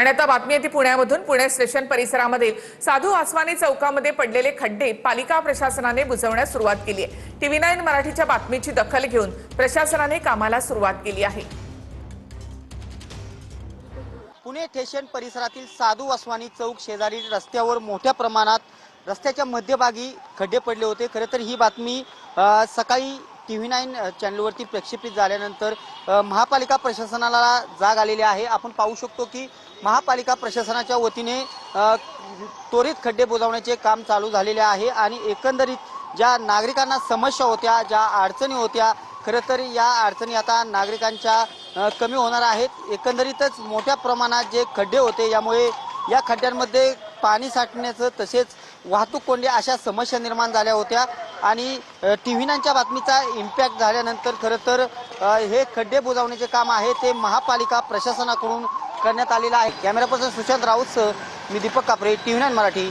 आणि आता बातमी येते पुण्यामधून। पुणे स्टेशन परिसरामधील साधू आसवानी चौकामध्ये पडलेले खड्डे पालिका प्रशासनाने बुजवण्यास सुरुवात केली आहे। TV9 मराठीच्या बातमीची दखल घेऊन प्रशासनाने कामाला सुरुवात केली आहे। पुणे स्टेशन परिसरातील साधू आसवानी चौक शेजारी रस्त्यावर मोठ्या प्रमाणात रस्त्याच्या मध्यभागी खड्डे पडले होते। खरं तर ही बातमी सकाळी TV9 चॅनलवरती प्रक्षेपित झाल्यानंतर महापालिका प्रशासनाला जाग आलेली आहे। आपण पाहू शकतो की महापालिका प्रशासनाच्या वतीने त्वरित खड्डे बुजवण्याचे काम चालू झालेले आहे आणि एकंदरीत ज्या नागरिकांना समस्या होत्या, ज्या अडचणी होत्या, खरं तर या अडचणी आता नागरिकांच्या कमी होणार आहेत। एकंदरीतच मोठ्या प्रमाणात जे खड्डे होते यामुळे या खड्ड्यांमध्ये पाणी साठण्याचं तसेच वाहतूक कोंडी अशा समस्या निर्माण झाल्या होत्या आणि TV9च्या बातमीचा इम्पॅक्ट झाल्यानंतर खरं तर हे खड्डे बुजवण्याचे काम आहे ते महापालिका प्रशासनाकडून करण्यात आलेलं आहे। कॅमेरा पर्सन सुशांत राऊतसह मी दीपक कापरे, TV9 मराठी।